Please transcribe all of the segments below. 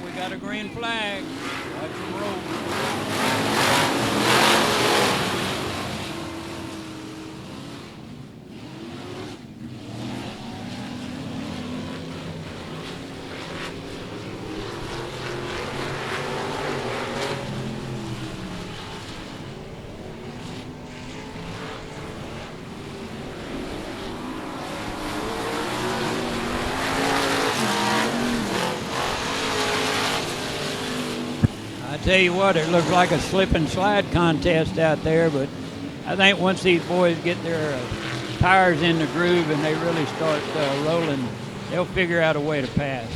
We got a green flag. Watch them roll. I tell you what, it looks like a slip and slide contest out there, but I think once these boys get their tires in the groove and they really start rolling, they'll figure out a way to pass.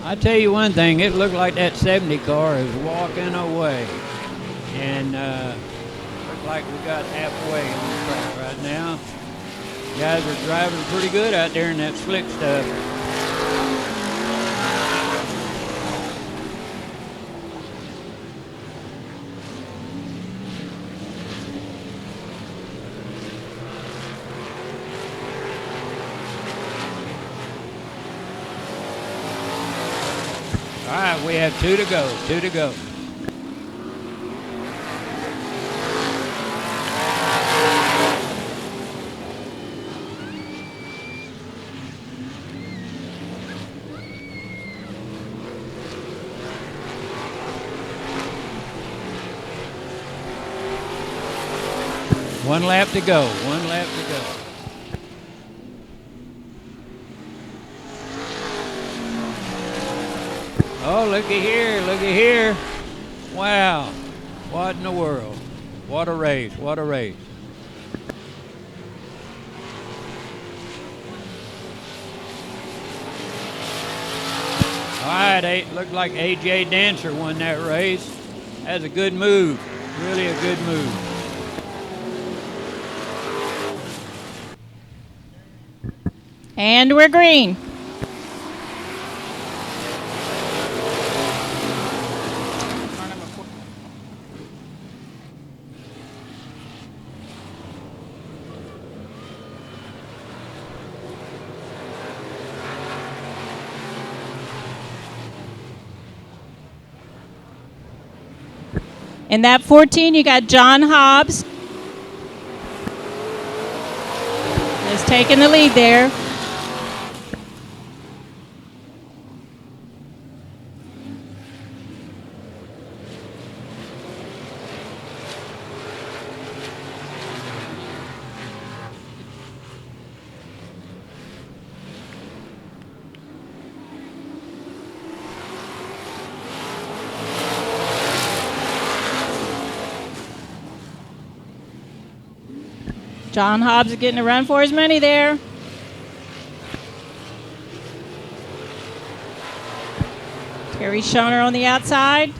I tell you one thing, it looked like that 70 car is walking away. And looks like we got halfway on the track right now. Guys are driving pretty good out there in that slick stuff. All right, we have two to go. One lap to go. Oh, looky here. Wow. What in the world? What a race. All right, looked like A.J. Dancer won that race. That's a good move. Really a good move. And we're green. In that 14, you got John Hobbs. Is taking the lead there. John Hobbs is getting a run for his money there. Terry Schoner on the outside.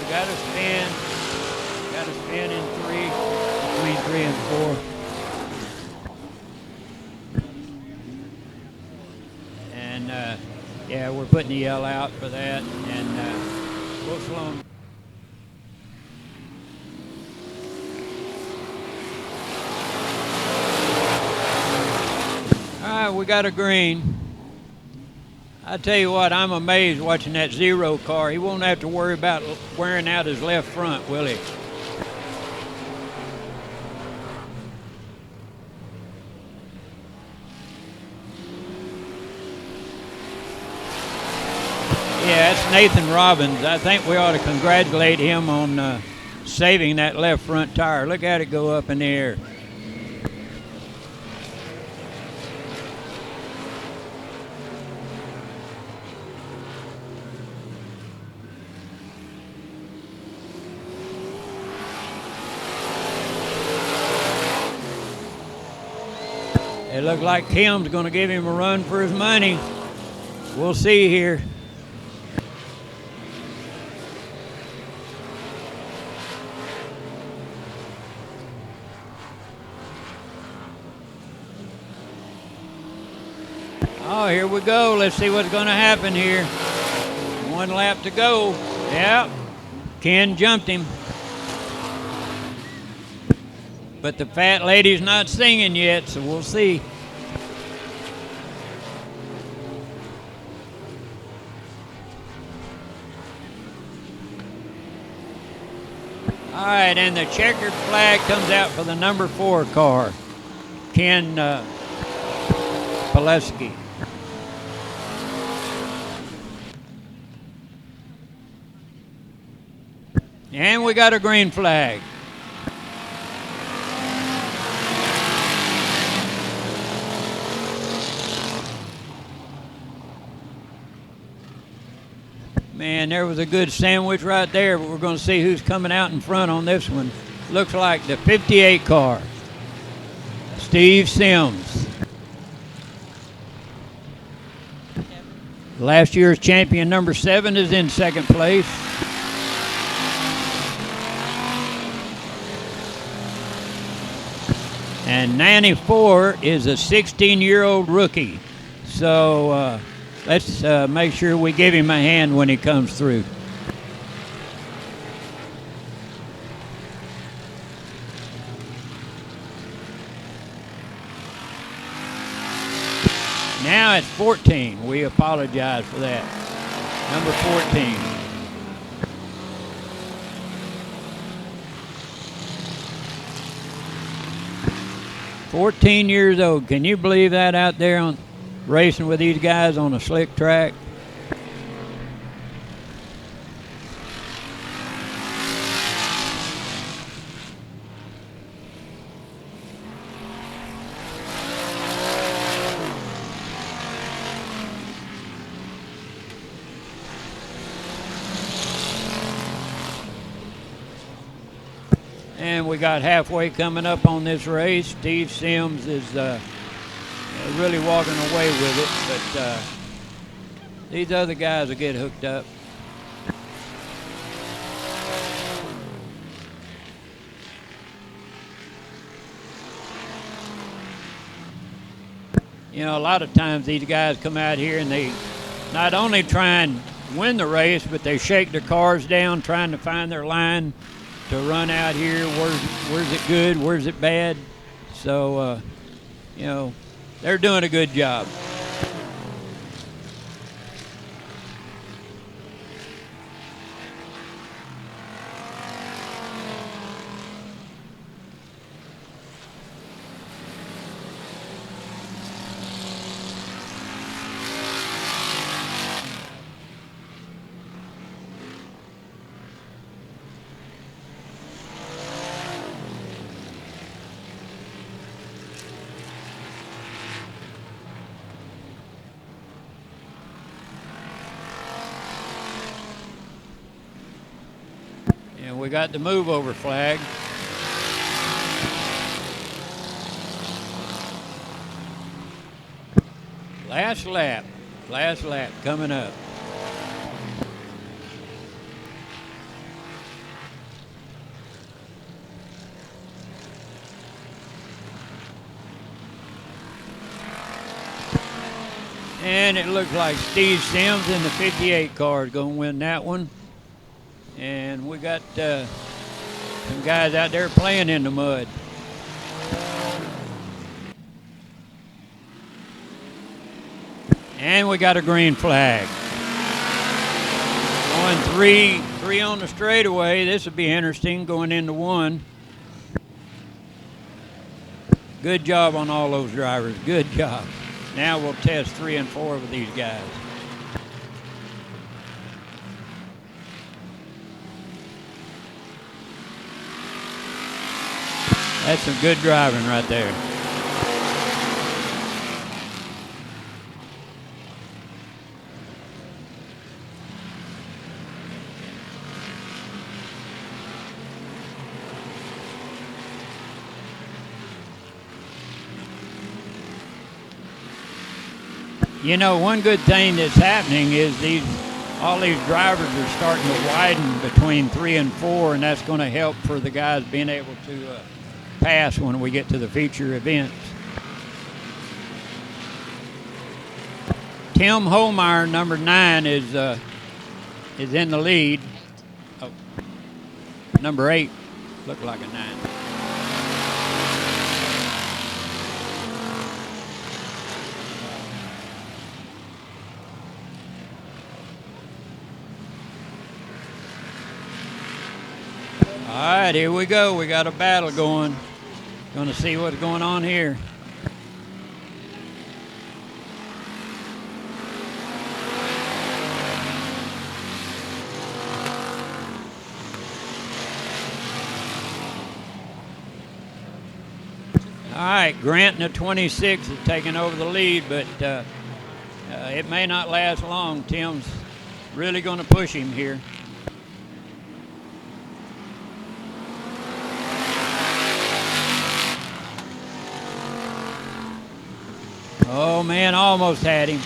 Got to spin in between 3 and 4. And yeah, we're putting the yell out for that. And We'll slow him. All right, we got a green. I tell you what, I'm amazed watching that 0 car. He won't have to worry about wearing out his left front, will he? Yeah, that's Nathan Robbins. I think we ought to congratulate him on saving that left front tire. Look at it go up in the air. It looked like Kim's going to give him a run for his money. We'll see here. Oh, here we go. Let's see what's going to happen here. 1 lap to go. Yep. Ken jumped him. But the fat lady's not singing yet, so we'll see. All right, and the checkered flag comes out for the number 4 car, Ken Pileski. And we got a green flag. Man, there was a good sandwich right there, but we're going to see who's coming out in front on this one. Looks like the 58 car, Steve Sims. Last year's champion, number 7, is in second place. And 94 is a 16-year-old rookie. So let's make sure we give him a hand when he comes through. Now it's 14. We apologize for that. Number 14. 14 years old. Can you believe that out there on racing with these guys on a slick track? And we got halfway coming up on this race. Steve Sims is really walking away with it, but these other guys will get hooked up. You know, a lot of times these guys come out here and they not only try and win the race, but they shake their cars down trying to find their line to run out here. Where's it good? Where's it bad? So, you know, they're doing a good job. And we got the move over flag. Last lap coming up. And it looks like Steve Sims in the 58 car is going to win that one. And we got some guys out there playing in the mud. And we got a green flag. Going three on the straightaway. This will be interesting going into one. Good job on all those drivers. Good job. Now we'll test 3 and 4 with these guys. That's some good driving right there. You know, one good thing that's happening is all these drivers are starting to widen between 3 and 4, and that's going to help for the guys being able to pass when we get to the feature events. Tim Holmeyer, number 9, is in the lead. Oh, number 8 looked like a 9. All right, here we go. We got a battle going. Going to see what's going on here. All right, Grant in the 26 is taking over the lead, but it may not last long. Tim's really going to push him here. Oh, man, almost had him.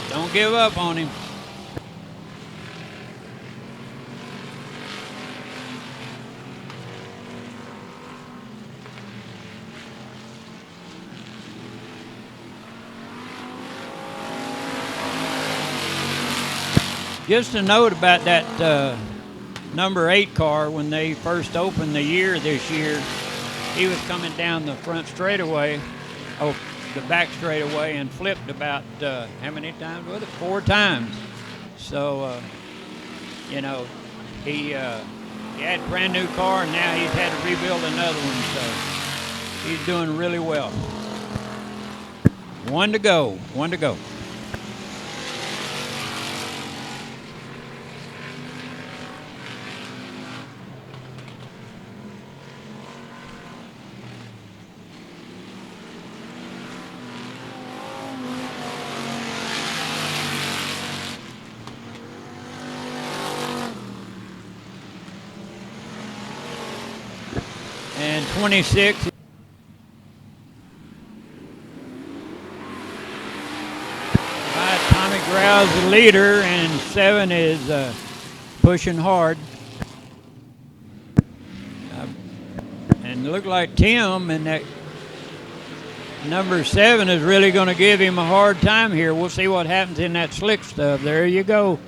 Don't give up on him. Just a note about that number 8 car, when they first opened the year this year, he was coming down the front straightaway, the back straightaway, and flipped about, how many times was it? 4 times. So, you know, he had a brand new car, and now he's had to rebuild another one, so he's doing really well. One to go. And 26. Tommy Grau's the leader, and 7 is pushing hard. And it looked like Tim and that number 7 is really going to give him a hard time here. We'll see what happens in that slick stuff. There you go.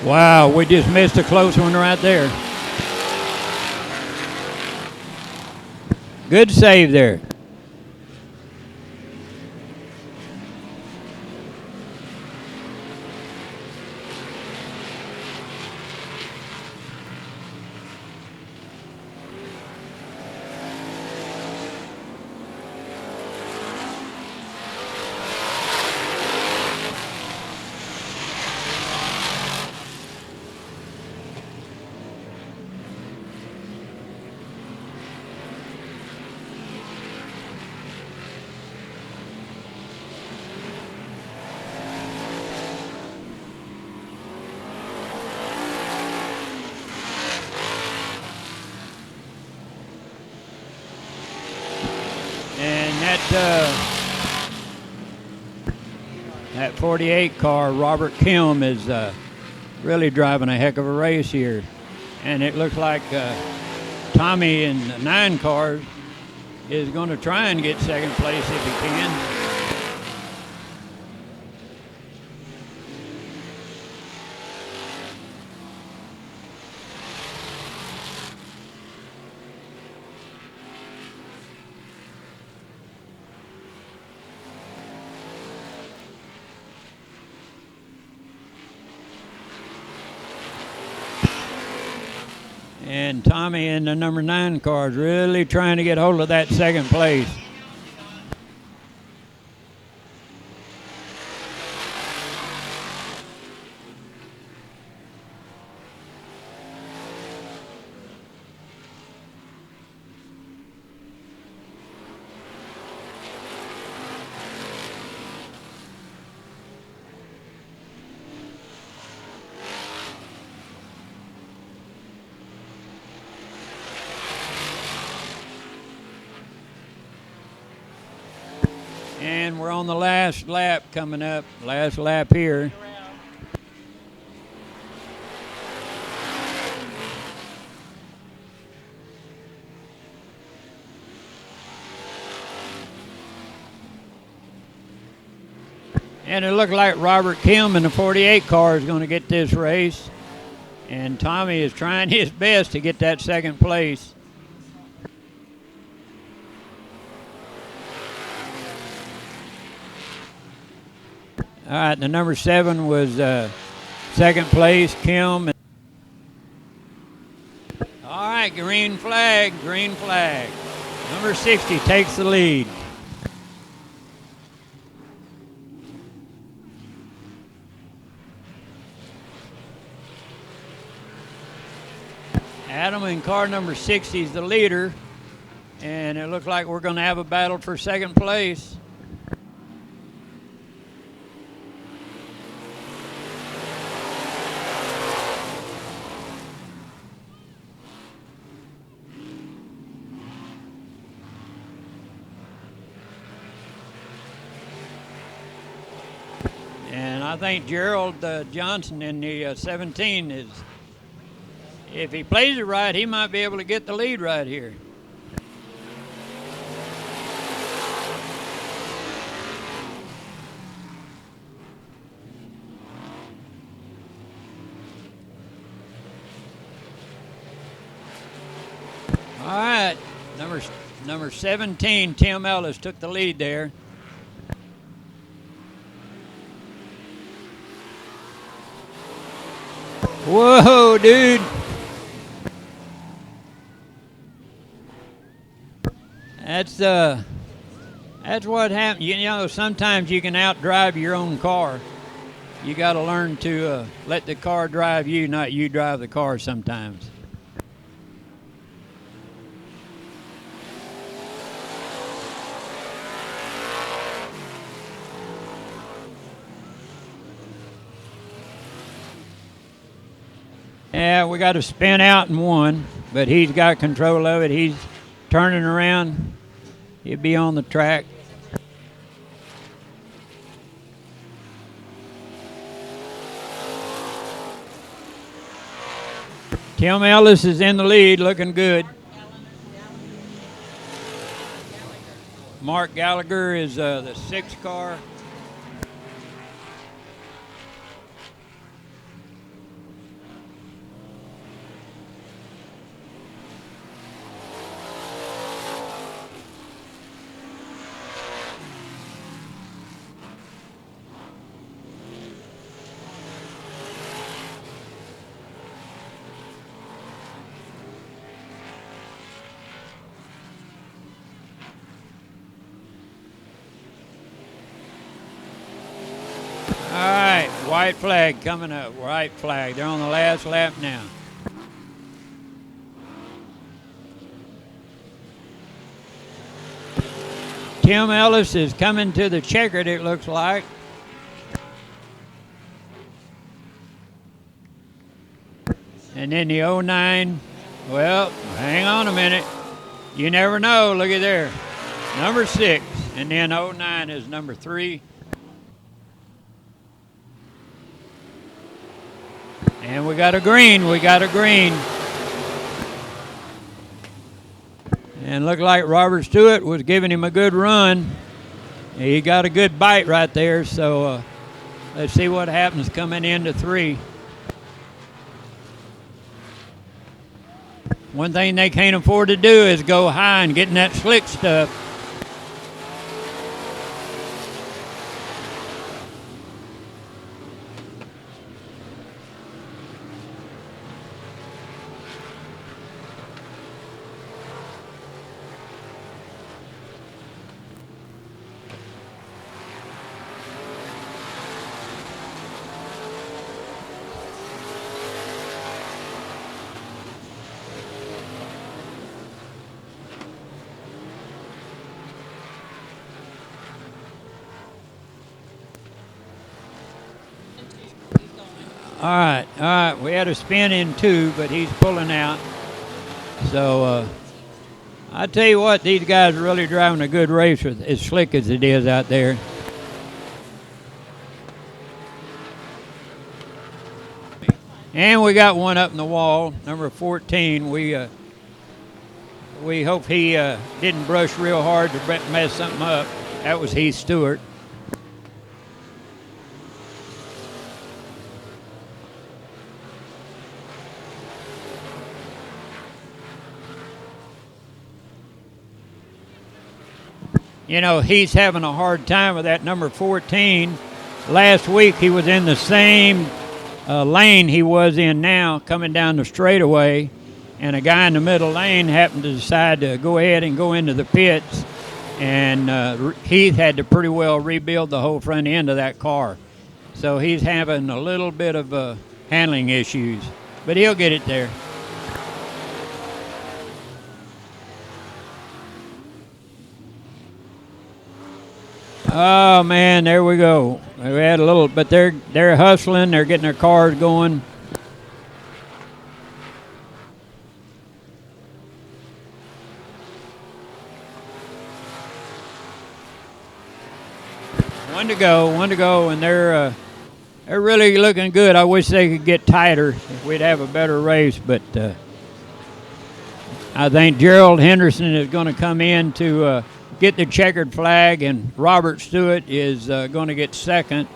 Wow, we just missed a close one right there. Good save there. That 48 car, Robert Kim, is really driving a heck of a race here. And it looks like Tommy in the 9 cars is going to try and get second place if he can. And Tommy in the number 9 car is really trying to get hold of that second place. And we're on the last lap coming up. Last lap here. And it looked like Robert Kim in the 48 car is going to get this race. And Tommy is trying his best to get that second place. All right, the number 7 was second place, Kim. All right, green flag, green flag. Number 60 takes the lead. Adam in car number 60 is the leader, and it looks like we're going to have a battle for second place. And I think Gerald Johnson in the 17 is, if he plays it right, he might be able to get the lead right here. All right, number 17, Tim Ellis took the lead there. Whoa, dude. That's what happens. You know, sometimes you can outdrive your own car. You got to learn to let the car drive you, not you drive the car sometimes. Yeah, we got to spin out in one, but he's got control of it. He's turning around. He'll be on the track. Tim Ellis is in the lead, looking good. Mark Gallagher is the 6 car. All right, white flag coming up, white flag. They're on the last lap now. Tim Ellis is coming to the checkered, it looks like. And then the 09, well, hang on a minute. You never know, look at there. Number 6, and then 09 is number 3. And we got a green, And looked like Robert Stewart was giving him a good run. He got a good bite right there, so let's see what happens coming into 3. One thing they can't afford to do is go high and get in that slick stuff. All right. We had a spin in 2, but he's pulling out. So I tell you what, these guys are really driving a good race with as slick as it is out there. And we got one up in the wall, number 14. We hope he didn't brush real hard to mess something up. That was Heath Stewart. You know, he's having a hard time with that number 14. Last week he was in the same lane he was in now, coming down the straightaway, and a guy in the middle lane happened to decide to go ahead and go into the pits, and Heath had to pretty well rebuild the whole front end of that car. So he's having a little bit of handling issues, but he'll get it there. Oh man, there we go. We had a little, but they're hustling. They're getting their cars going. One to go, and they're really looking good. I wish they could get tighter. We'd have a better race, but I think Gerald Henderson is going to come in to get the checkered flag, and Robert Stewart is going to get second.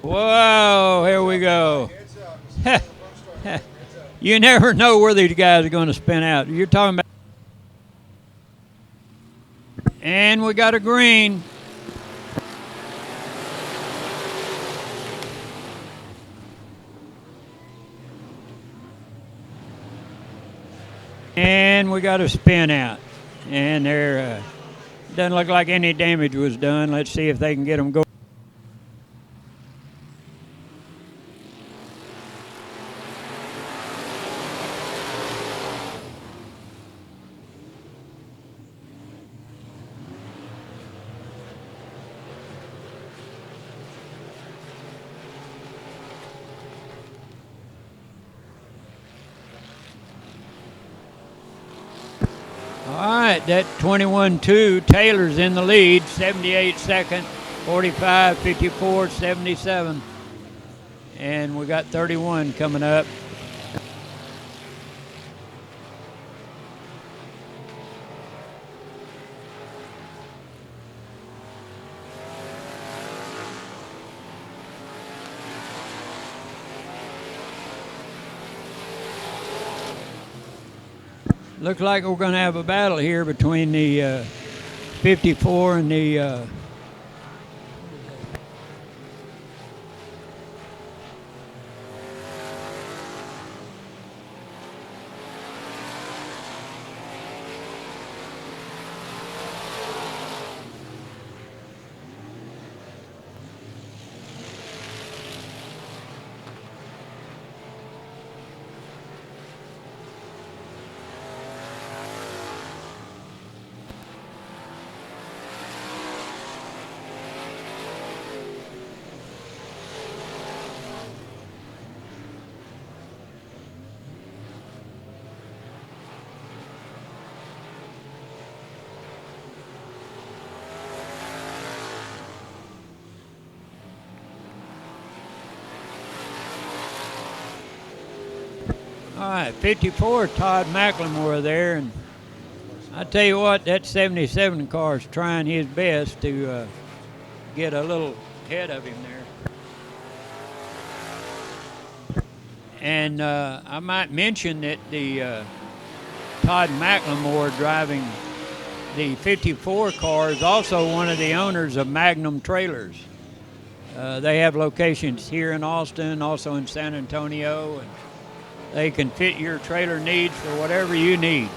Whoa, here we go. You never know where these guys are going to spin out. You're talking about. And we got a green. And we got a spin out. And there doesn't look like any damage was done. Let's see if they can get them going. All right, that 21-2, Taylor's in the lead, 78 second, 45, 54, 77. And we got 31 coming up. Looks like we're going to have a battle here between the 54 and the All right, 54, Todd McLemore there, and I tell you what, that 77 car is trying his best to get a little ahead of him there. And I might mention that the Todd McLemore driving the 54 car is also one of the owners of Magnum Trailers. They have locations here in Austin, also in San Antonio, and they can fit your trailer needs for whatever you need.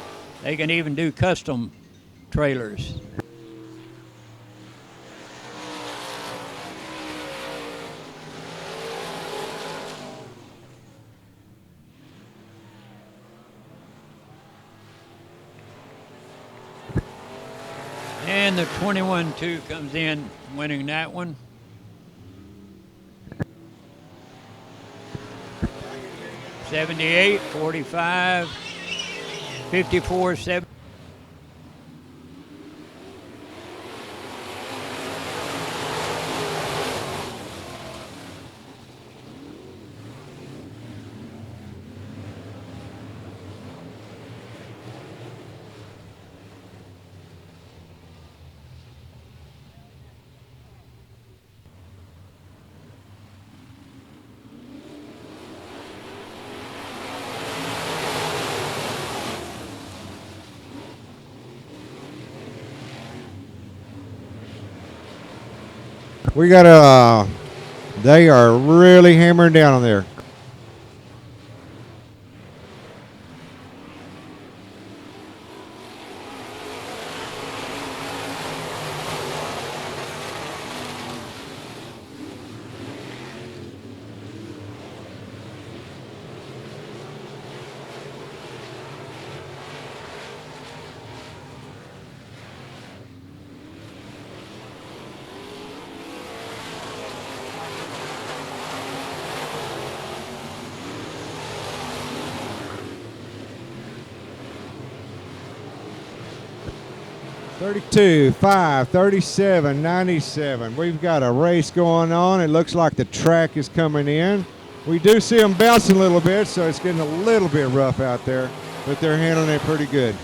They can even do custom trailers. And the 21-2 comes in, winning that one. $78.45, $54.70. We got a. They are really hammering down on there. $32, $5, $37, $97. We've got a race going on. It looks like the track is coming in. We do see them bouncing a little bit, so it's getting a little bit rough out there, but they're handling it pretty good.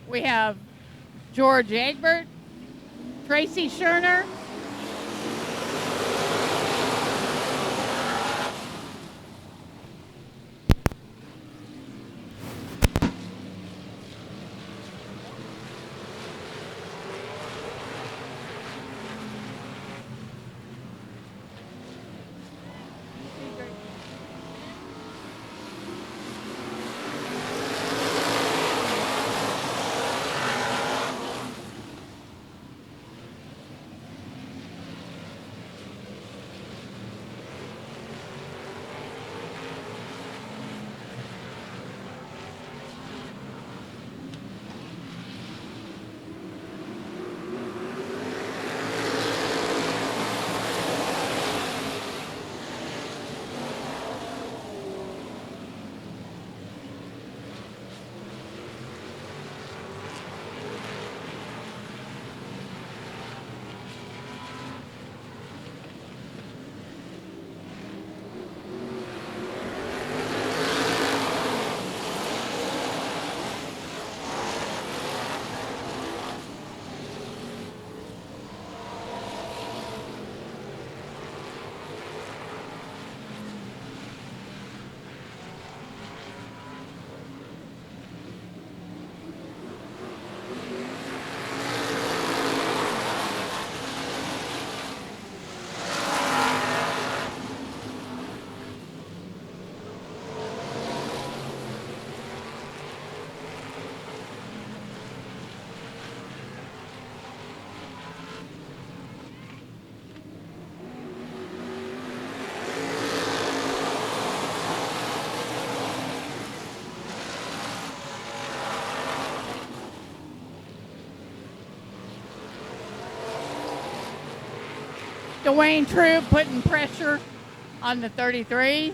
We have George Egbert, Tracy Scherner, Dwayne Troop putting pressure on the 33.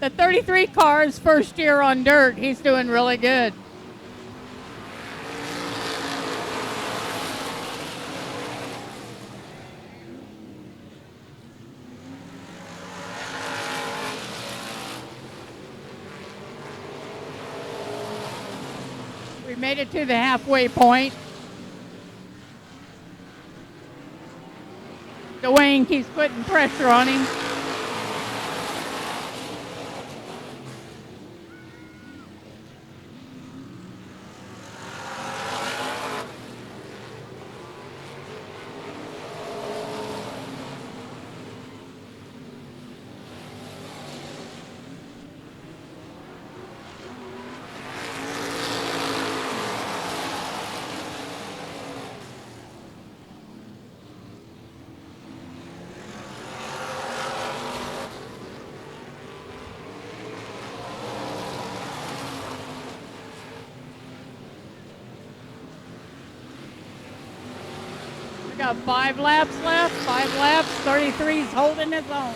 The 33 car's first year on dirt. He's doing really good. We made it to the halfway point. Dwayne keeps putting pressure on him. We got 5 laps left. 5 laps. 33's holding his own.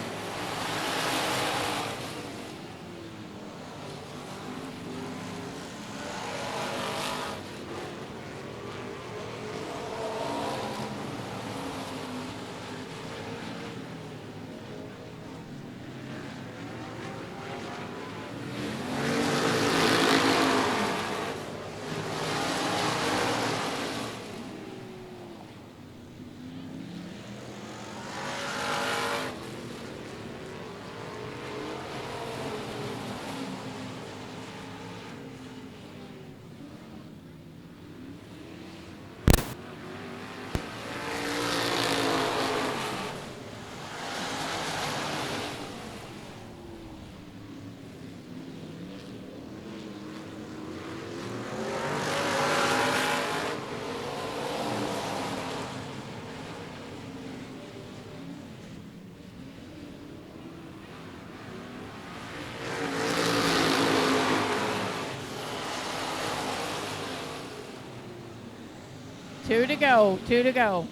Two to go. 2 to go.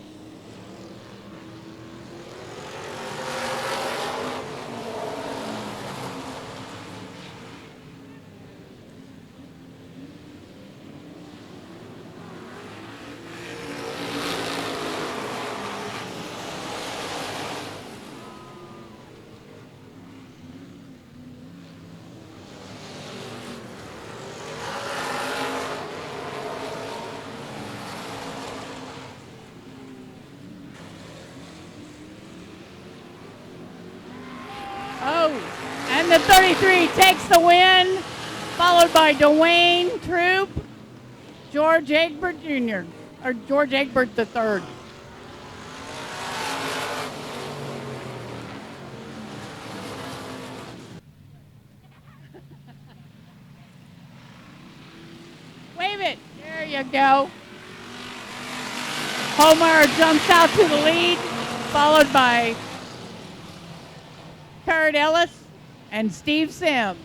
And the 33 takes the win, followed by Dwayne Troop, George Egbert Jr., or George Egbert III. Wave it. There you go. Homer jumps out to the lead, followed by Kurt Ellis and Steve Sims.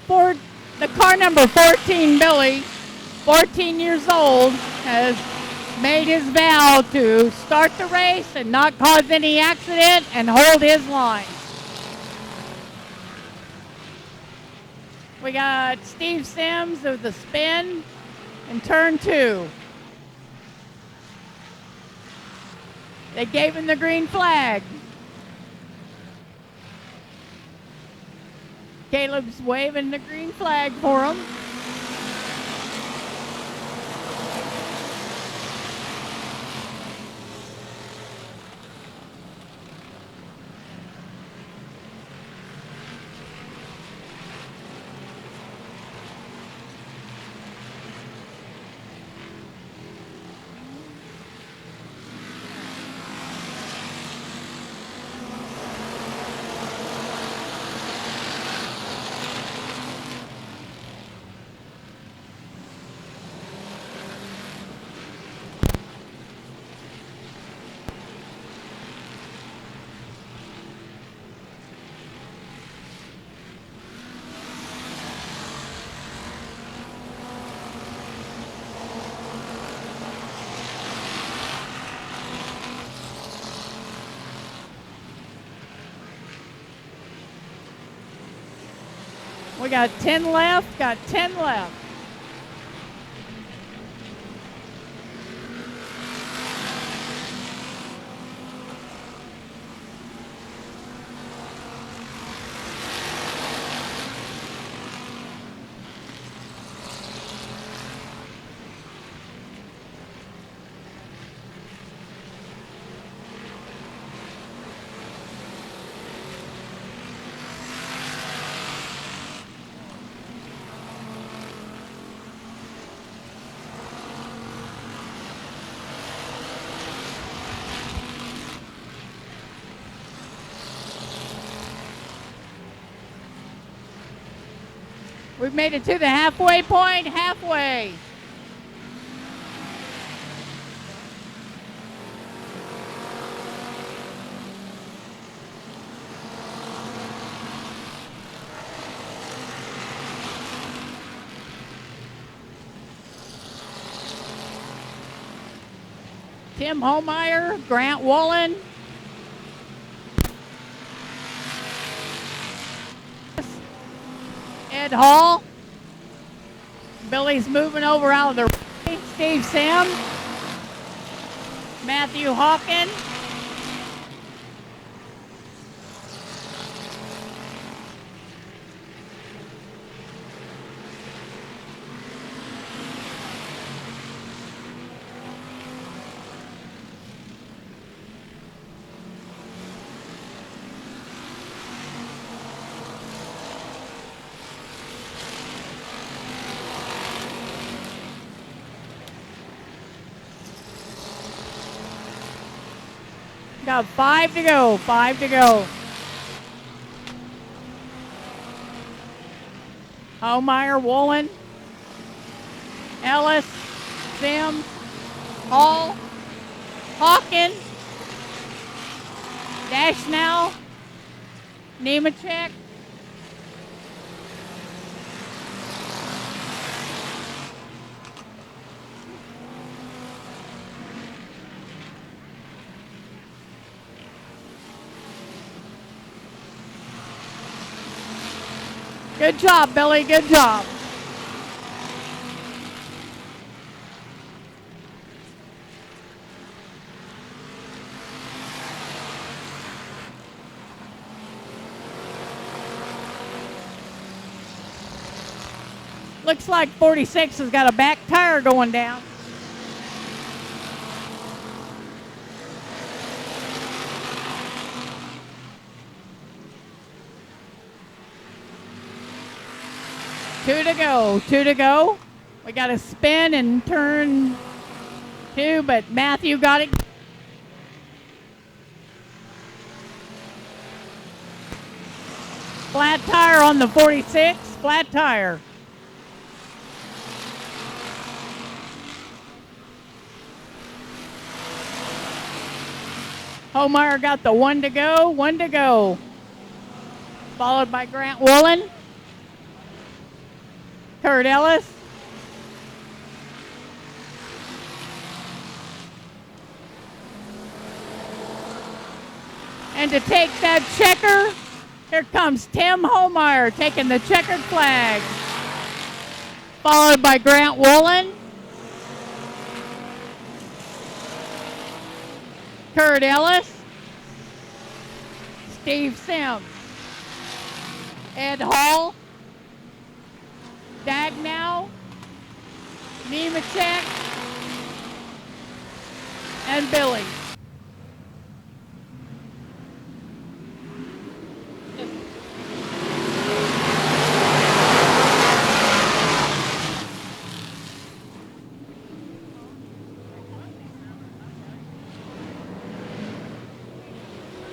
For the car number 14, Billy, 14 years old, has made his vow to start the race and not cause any accident and hold his line. We got Steve Sims with the spin in turn 2. They gave him the green flag. Caleb's waving the green flag for him. We got 10 left, got 10 left. We've made it to the halfway point, halfway. Tim Holmeyer, Grant Wollen. Ed Hall. Billy's moving over out of the way. Steve Sims. Matthew Hawken. Got 5 to go, 5 to go. Holmeyer, Wollen, Ellis, Sims, Hall, Hawken, Dashnell, Nemechek, good job, Billy, good job. Looks like 46 has got a back tire going down. Two to go. We got to spin and turn 2, but Matthew got it. Flat tire on the 46, flat tire. Holmeyer got the 1 to go. Followed by Grant Wollen. Kurt Ellis. And to take that checker, here comes Tim Holmeyer taking the checkered flag. Followed by Grant Wollen. Kurt Ellis. Steve Sims. Ed Hall, Dagnow, Nemechek, and Billy.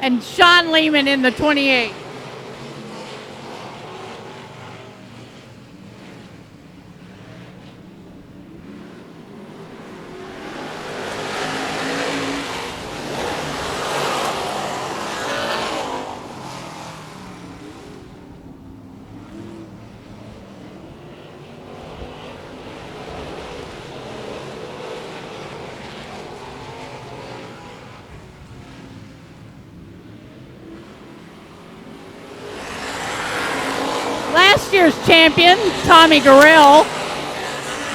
And Sean Lehman in the 28. Last year's champion, Tommy Gurrell,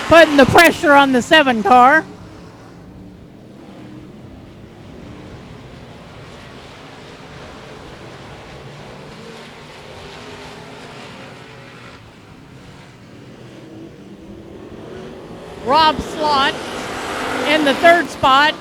putting the pressure on the 7 car. Rob Slott in the 3rd spot.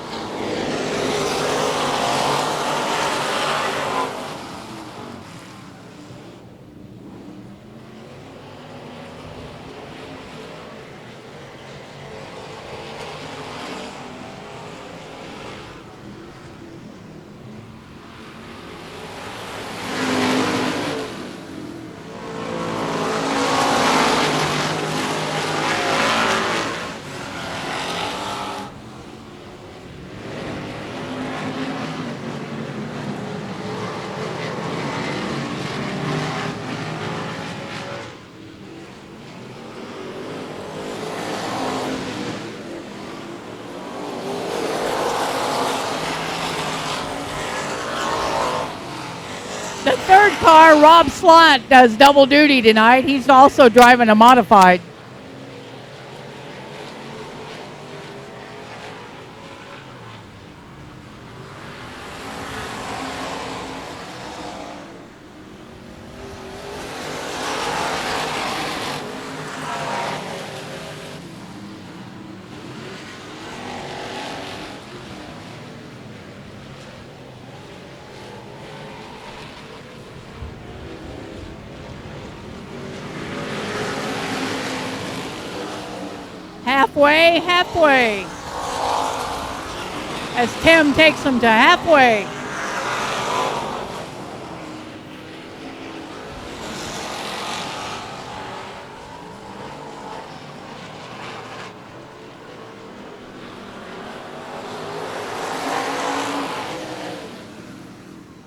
The 3rd car, Rob Slott, does double duty tonight. He's also driving a modified. Halfway, as Tim takes them to halfway.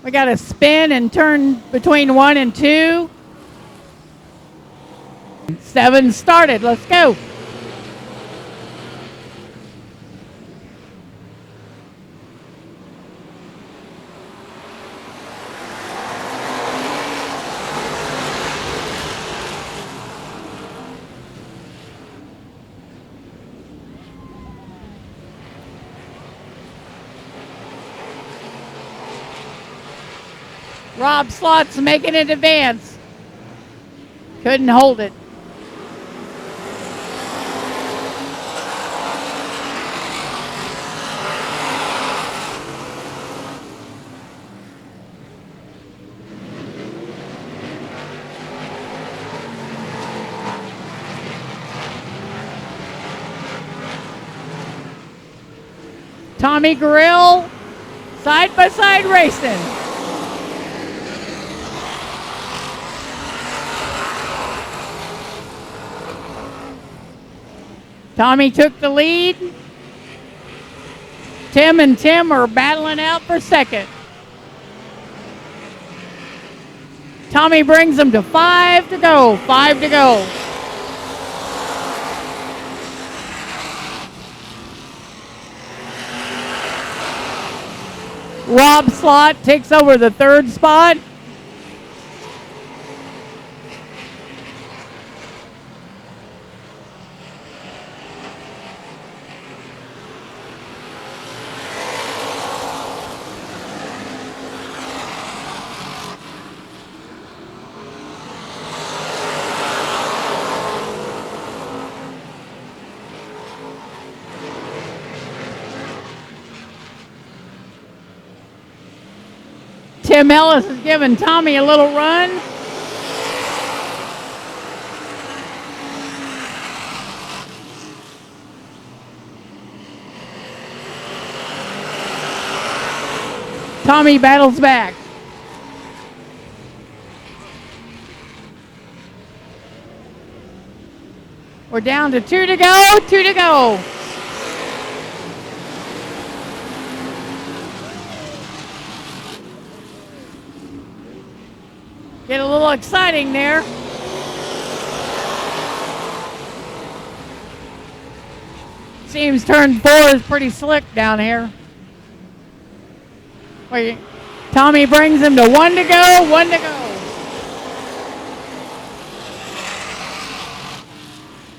We got to spin and turn between 1 and 2. 7 started, let's go. Rob Slott's making an advance. Couldn't hold it. Tommy Gurrell, side-by-side racing. Tommy took the lead. Tim and Tim are battling out for second. Tommy brings them to 5 to go, 5 to go. Rob Slott takes over the 3rd spot. Tim Ellis is giving Tommy a little run. Tommy battles back. We're down to 2 to go, 2 to go. Get a little exciting there. Seems turn 4 is pretty slick down here. Wait, Tommy brings him to 1 to go, 1 to go.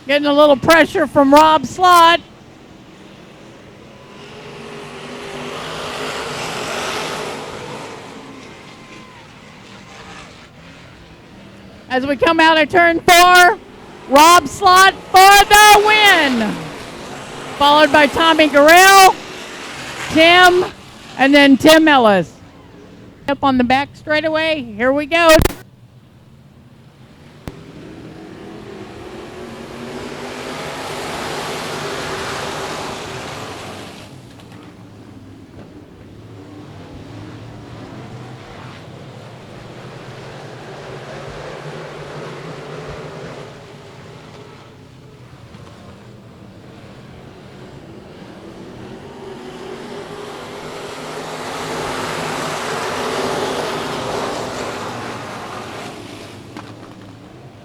Getting a little pressure from Rob Slott. As we come out of turn 4, Rob Slott for the win. Followed by Tommy Garrell, Tim, and then Tim Ellis. Up on the back straightaway, here we go.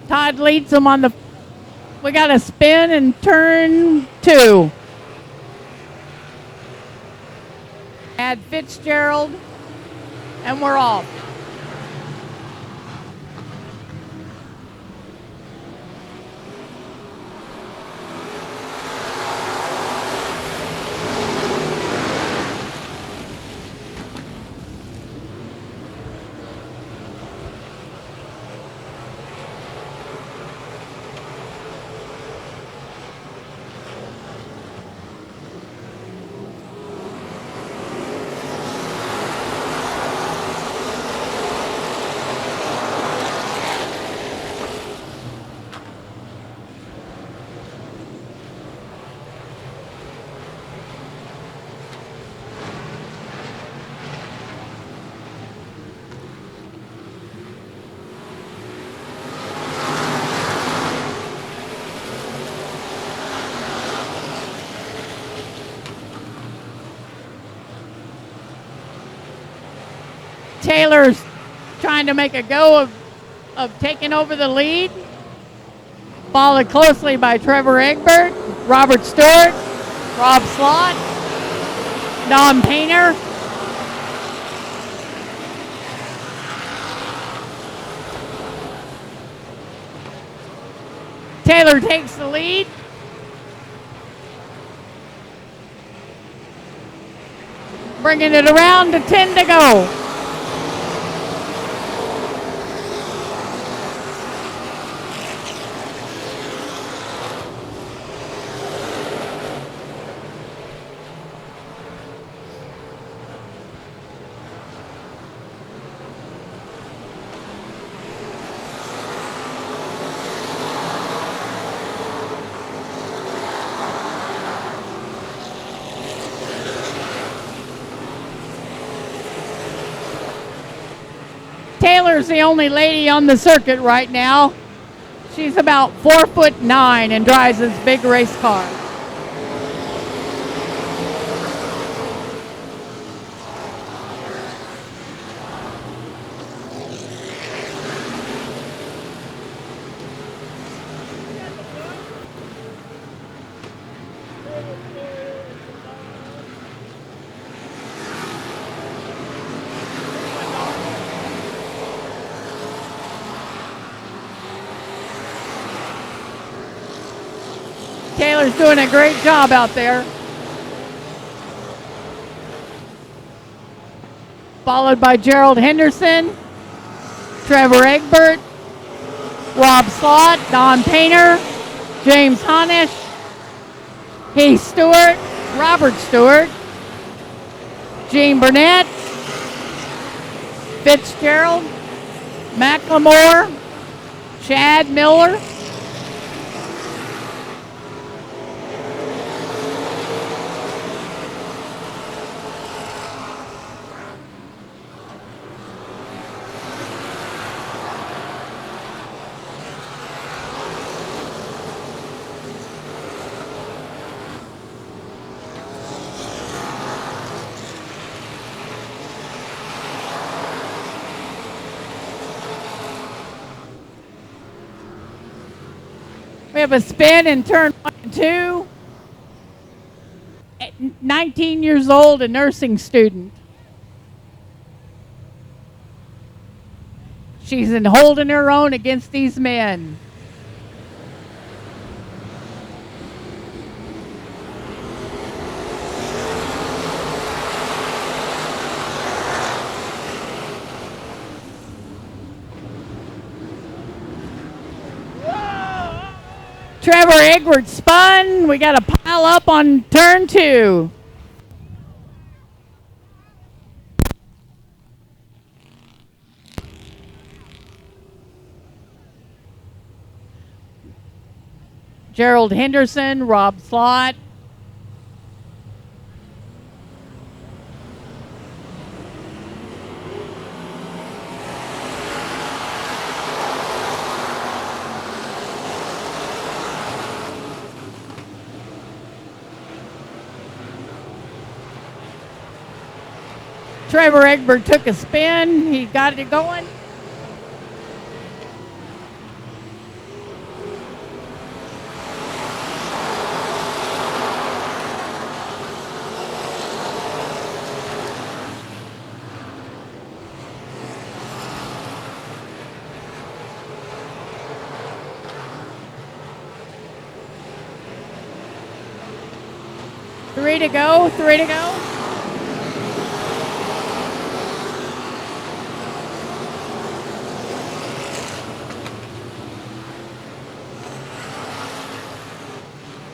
Todd leads them on the, we got a spin in turn 2. Add Fitzgerald, and we're off. Taylor's trying to make a go of taking over the lead. Followed closely by Trevor Egbert, Robert Stewart, Rob Slott, Don Painter. Taylor takes the lead. Bringing it around to 10 to go. Taylor's the only lady on the circuit right now. She's about 4'9" and drives this big race car. Taylor's doing a great job out there. Followed by Gerald Henderson, Trevor Egbert, Rob Slott, Don Painter, James Honish, Heath Stewart, Robert Stewart, Gene Burnett, Fitzgerald, McLemore, Chad Miller, we have a spin in turn 1 and 2. 19 years old, a nursing student. She's holding her own against these men. Trevor Egbert spun. We got a pile up on turn 2. Gerald Henderson, Rob Slott. Trevor Egbert took a spin. He got it going. Three to go, 3 to go.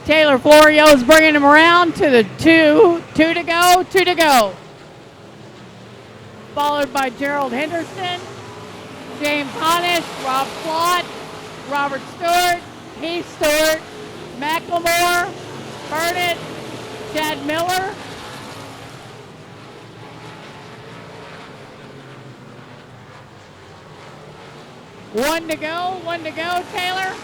Taylor Florio's bringing him around to the 2 to go, 2 to go. Followed by Gerald Henderson, James Honish, Rob Slott, Robert Stewart, Heath Stewart, McLemore, Burnett, Chad Miller. One to go, Taylor.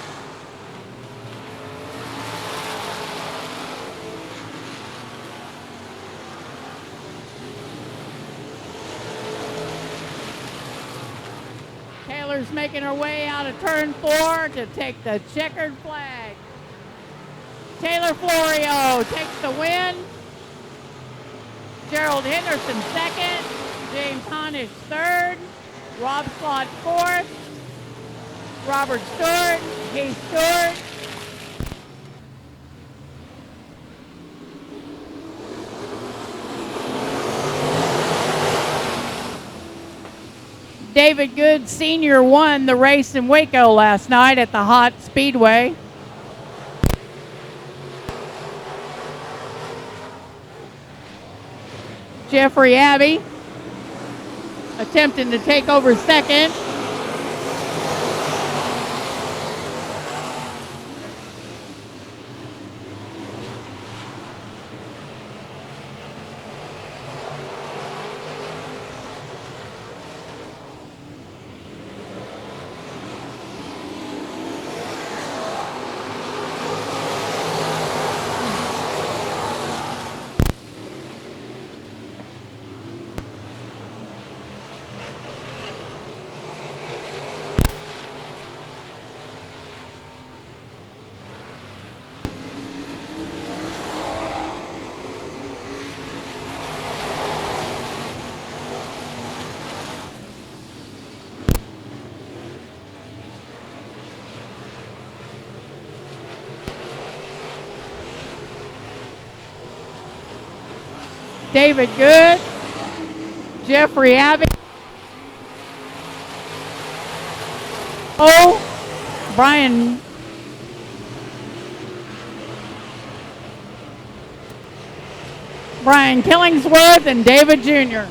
Taylor's making her way out of turn 4 to take the checkered flag. Taylor Florio takes the win. Gerald Henderson second. James Honish third. Rob Slott fourth. Robert Stewart. Heath Stewart. David Good Sr. won the race in Waco last night at the Hot Speedway. Jeffrey Abbey attempting to take over second. David Good, Jeffrey Abbey, Brian Killingsworth, and David Jr.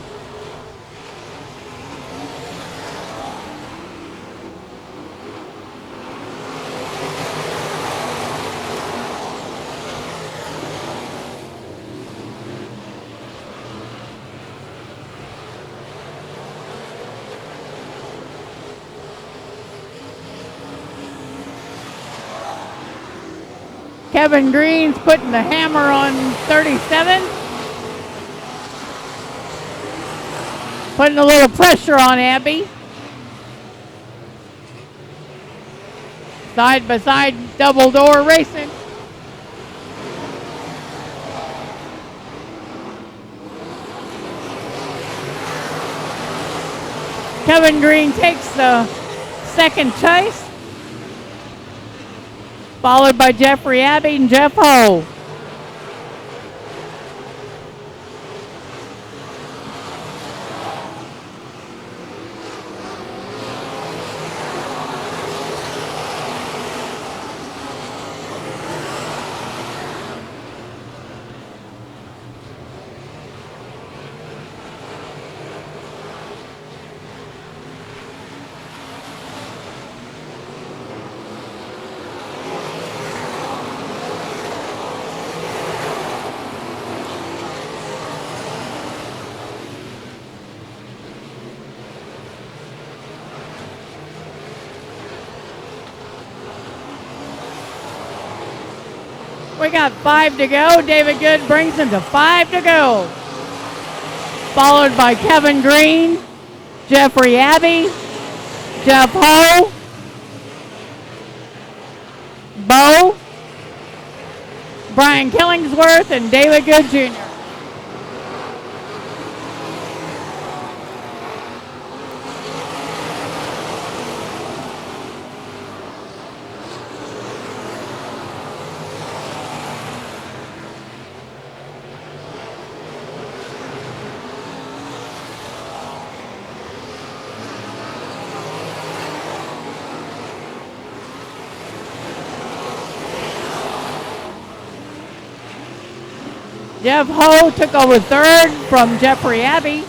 Kevin Green's putting the hammer on 37. Putting a little pressure on Abby. Side by side double door racing. Kevin Green takes the second chase, followed by Jeffrey Abbey and Jeff Ho. We got 5 to go. David Good brings him to 5 to go. Followed by Kevin Green, Jeffrey Abbey, Jeff Ho, Bo, Brian Killingsworth, and David Good Jr. Jeff Ho took over third from Jeffrey Abbey.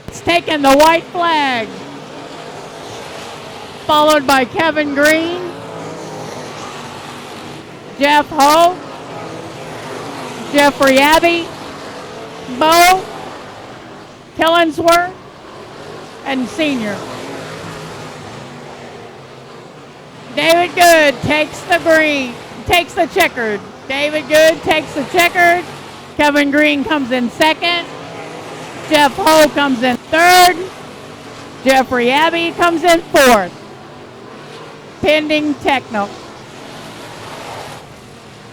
It's taking the white flag. Followed by Kevin Green, Jeff Ho, Jeffrey Abbey, Bo, Killingsworth, and Senior. David Good takes the checkered. David Good takes the checkered. Kevin Green comes in second. Jeff Ho comes in third. Jeffrey Abbey comes in fourth. Pending techno.